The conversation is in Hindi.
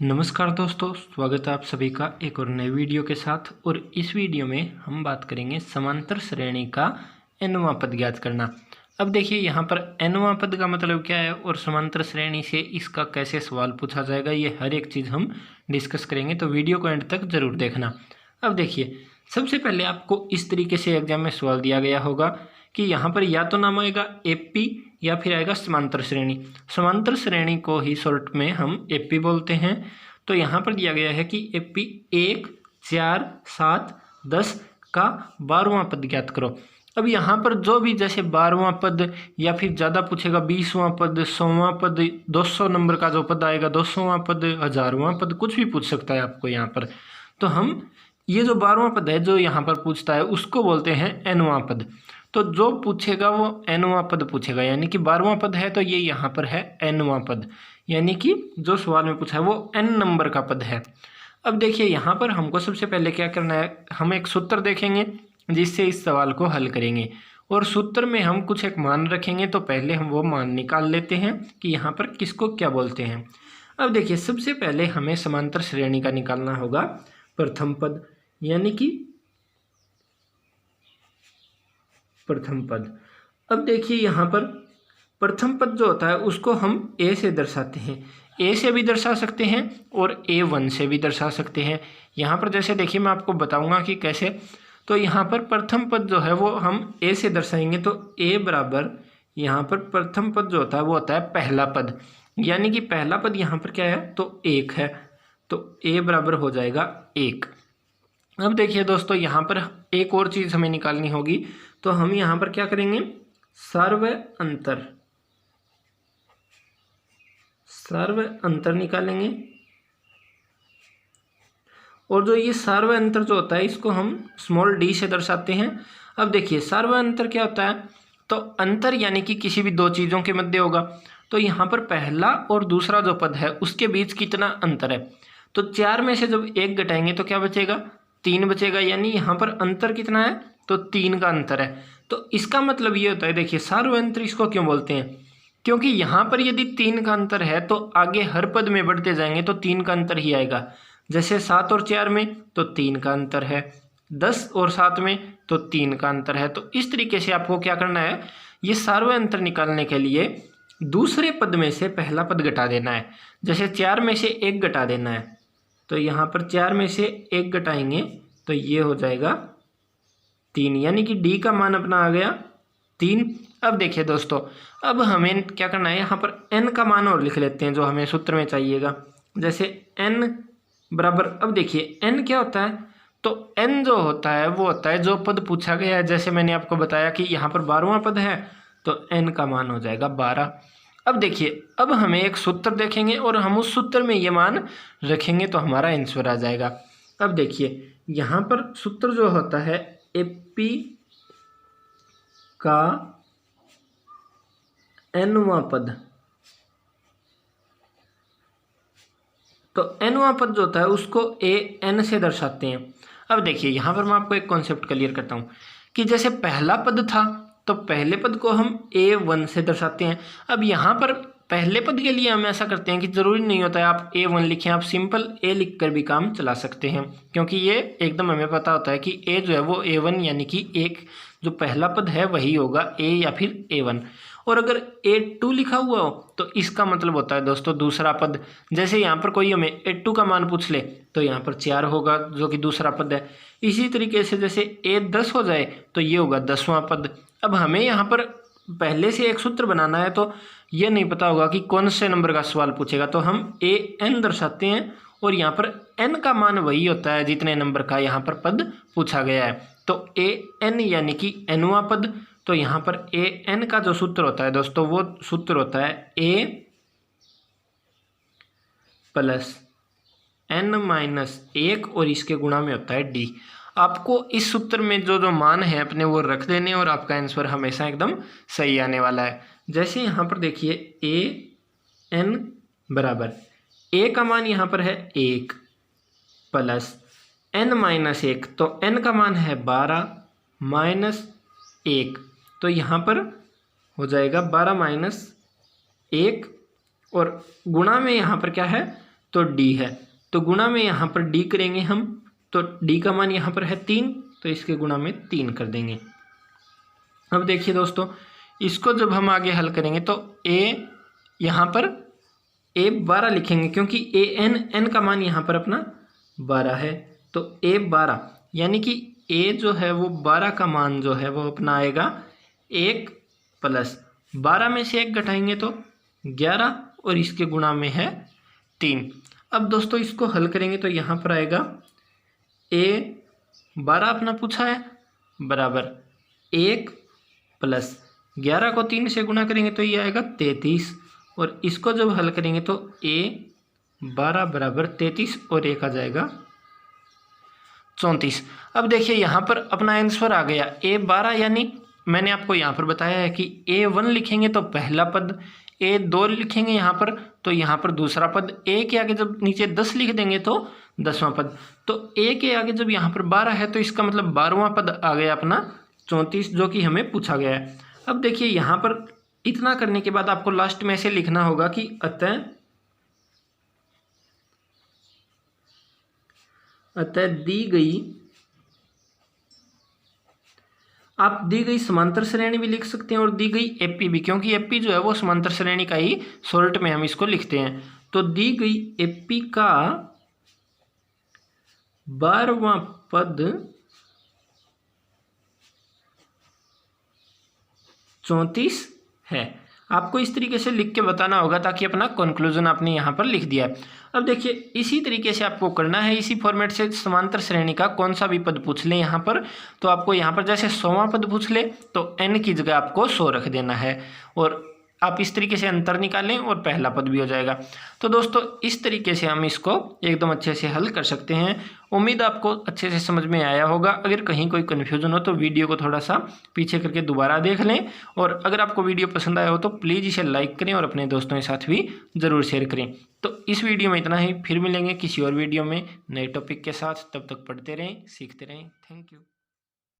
नमस्कार दोस्तों, स्वागत है आप सभी का एक और नए वीडियो के साथ। और इस वीडियो में हम बात करेंगे समांतर श्रेणी का nवां पद ज्ञात करना। अब देखिए यहाँ पर nवां पद का मतलब क्या है और समांतर श्रेणी से इसका कैसे सवाल पूछा जाएगा, ये हर एक चीज़ हम डिस्कस करेंगे, तो वीडियो को एंड तक जरूर देखना। अब देखिए, सबसे पहले आपको इस तरीके से एग्जाम में सवाल दिया गया होगा कि यहाँ पर या तो नाम आएगा एपी या फिर आएगा समांतर श्रेणी। समांतर श्रेणी को ही शॉर्ट में हम एपी बोलते हैं। तो यहाँ पर दिया गया है कि एपी 1, 4, 7, 10 का 12वां पद ज्ञात करो। अब यहाँ पर जो भी जैसे 12वां पद या फिर ज़्यादा पूछेगा 20वां पद, 100वां पद, 200 नंबर का जो पद आएगा 200वां पद, 1000वां पद, कुछ भी पूछ सकता है आपको यहाँ पर। तो हम ये जो 12वां पद है जो यहाँ पर पूछता है उसको बोलते हैं nवां पद। तो जो पूछेगा वो nवां पद पूछेगा, यानी कि 12वां पद है तो ये यहाँ पर है nवां पद, यानी कि जो सवाल में पूछा है वो n नंबर का पद है। अब देखिए यहाँ पर हमको सबसे पहले क्या करना है, हम एक सूत्र देखेंगे जिससे इस सवाल को हल करेंगे और सूत्र में हम कुछ एक मान रखेंगे। तो पहले हम वो मान निकाल लेते हैं कि यहाँ पर किसको क्या बोलते हैं। अब देखिए, सबसे पहले हमें समांतर श्रेणी का निकालना होगा प्रथम पद, यानी कि प्रथम पद। अब देखिए यहाँ पर प्रथम पद जो होता है उसको हम a से दर्शाते हैं, a से भी दर्शा सकते हैं और a1 से भी दर्शा सकते हैं। यहाँ पर जैसे देखिए मैं आपको बताऊंगा कि कैसे। तो यहाँ पर प्रथम पद जो है वो हम a से दर्शाएंगे, तो a बराबर यहाँ पर प्रथम पद जो होता है वो होता है पहला पद, यानी कि पहला पद यहाँ पर क्या है तो 1 है, तो a बराबर हो जाएगा 1। अब देखिए दोस्तों, यहाँ पर एक और चीज़ हमें निकालनी होगी, तो हम यहाँ पर क्या करेंगे, सर्व अंतर निकालेंगे। और जो ये सर्व अंतर जो होता है इसको हम स्मॉल d से दर्शाते हैं। अब देखिए सर्व अंतर क्या होता है, तो अंतर यानी कि किसी भी दो चीज़ों के मध्य होगा। तो यहाँ पर पहला और दूसरा जो पद है उसके बीच कितना अंतर है, तो 4 में से जब 1 घटाएंगे तो क्या बचेगा, 3 बचेगा, यानी यहाँ पर अंतर कितना है तो 3 का अंतर है। तो इसका मतलब ये होता है, देखिए सर्व अंतर इसको क्यों बोलते हैं, क्योंकि यहाँ पर यदि 3 का अंतर है तो आगे हर पद में बढ़ते जाएंगे तो 3 का अंतर ही आएगा। जैसे 7 और 4 में तो 3 का अंतर है, 10 और 7 में तो 3 का अंतर है। तो इस तरीके से आपको क्या करना है, ये सर्व अंतर निकालने के लिए दूसरे पद में से पहला पद घटा देना है। जैसे 4 में से 1 घटा देना है, तो यहाँ पर 4 में से 1 घटाएंगे तो ये हो जाएगा 3, यानी कि d का मान अपना आ गया 3। अब देखिए दोस्तों, अब हमें क्या करना है, यहाँ पर n का मान और लिख लेते हैं जो हमें सूत्र में चाहिएगा। जैसे n बराबर, अब देखिए n क्या होता है, तो n जो होता है वो होता है जो पद पूछा गया है। जैसे मैंने आपको बताया कि यहाँ पर 12वां पद है तो n का मान हो जाएगा 12। अब देखिए, अब हमें एक सूत्र देखेंगे और हम उस सूत्र में ये मान रखेंगे तो हमारा आंसर आ जाएगा। अब देखिए यहाँ पर सूत्र जो होता है एपी का nवां पद, तो nवां पद जो होता है उसको an से दर्शाते हैं। अब देखिए यहाँ पर मैं आपको एक कॉन्सेप्ट क्लियर करता हूँ कि जैसे पहला पद था तो पहले पद को हम a1 से दर्शाते हैं। अब यहाँ पर पहले पद के लिए हम ऐसा करते हैं कि ज़रूरी नहीं होता है आप a1 लिखें, आप सिंपल a लिख कर भी काम चला सकते हैं, क्योंकि ये एकदम हमें पता होता है कि a जो है वो a1 यानी कि एक जो पहला पद है वही होगा a या फिर a1। और अगर a2 लिखा हुआ हो तो इसका मतलब होता है दोस्तों दूसरा पद। जैसे यहाँ पर कोई हमें a2 का मान पूछ ले तो यहाँ पर 4 होगा जो कि दूसरा पद है। इसी तरीके से जैसे a10 हो जाए तो ये होगा 10वां पद। अब हमें यहाँ पर पहले से एक सूत्र बनाना है तो ये नहीं पता होगा कि कौन से नंबर का सवाल पूछेगा, तो हम an दर्शाते हैं और यहाँ पर n का मान वही होता है जितने नंबर का यहाँ पर पद पूछा गया है। तो an यानी कि nवां पद। तो यहाँ पर an का जो सूत्र होता है दोस्तों वो सूत्र होता है a प्लस n-1 और इसके गुणा में होता है d। आपको इस सूत्र में जो जो मान है अपने वो रख देने और आपका आंसर हमेशा एकदम सही आने वाला है। जैसे यहाँ पर देखिए an बराबर a का मान यहाँ पर है 1 प्लस n-1, तो n का मान है 12 माइनस 1, तो यहाँ पर हो जाएगा 12 - 1 और गुणा में यहाँ पर क्या है तो डी है, तो गुणा में यहाँ पर डी करेंगे हम, तो डी का मान यहाँ पर है 3, तो इसके गुणा में 3 कर देंगे। अब देखिए दोस्तों, इसको जब हम आगे हल करेंगे तो ए यहाँ पर ए 12 लिखेंगे, क्योंकि ए एन का मान यहाँ पर अपना 12 है, तो ए 12 यानी कि ए जो है वो 12 का मान जो है वो अपना आएगा 1 प्लस 12 में से 1 घटाएंगे तो 11 और इसके गुणा में है 3। अब दोस्तों इसको हल करेंगे तो यहाँ पर आएगा ए 12 अपना पूछा है बराबर 1 प्लस 11 को 3 से गुणा करेंगे तो ये आएगा 33, और इसको जब हल करेंगे तो ए 12 बराबर 33 और 1 आ जाएगा 34। अब देखिए यहाँ पर अपना आंसर आ गया ए 12, यानी मैंने आपको यहाँ पर बताया है कि ए 1 लिखेंगे तो पहला पद, ए 2 लिखेंगे यहाँ पर तो यहाँ पर दूसरा पद, ए के आगे जब नीचे 10 लिख देंगे तो 10वां पद, तो ए के आगे जब यहाँ पर 12 है तो इसका मतलब 12वां पद आ गया अपना 34, जो कि हमें पूछा गया है। अब देखिए यहाँ पर इतना करने के बाद आपको लास्ट में ऐसे लिखना होगा कि अतः दी गई, आप दी गई समांतर श्रेणी भी लिख सकते हैं और दी गई एपी भी, क्योंकि एपी जो है वो समांतर श्रेणी का ही शॉर्ट में हम इसको लिखते हैं। तो दी गई एपी का 12वां पद 34 है। आपको इस तरीके से लिख के बताना होगा ताकि अपना कंक्लूजन आपने यहाँ पर लिख दिया है। अब देखिए इसी तरीके से आपको करना है, इसी फॉर्मेट से समांतर श्रेणी का कौन सा भी पद पूछ ले यहाँ पर, तो आपको यहाँ पर जैसे 100वां पद पूछ ले तो n की जगह आपको 100 रख देना है, और आप इस तरीके से अंतर निकालें और पहला पद भी हो जाएगा। तो दोस्तों इस तरीके से हम इसको एकदम अच्छे से हल कर सकते हैं। उम्मीद आपको अच्छे से समझ में आया होगा। अगर कहीं कोई कन्फ्यूजन हो तो वीडियो को थोड़ा सा पीछे करके दोबारा देख लें, और अगर आपको वीडियो पसंद आया हो तो प्लीज़ इसे लाइक करें और अपने दोस्तों के साथ भी ज़रूर शेयर करें। तो इस वीडियो में इतना ही, फिर मिलेंगे किसी और वीडियो में नए टॉपिक के साथ। तब तक पढ़ते रहें, सीखते रहें। Thank you.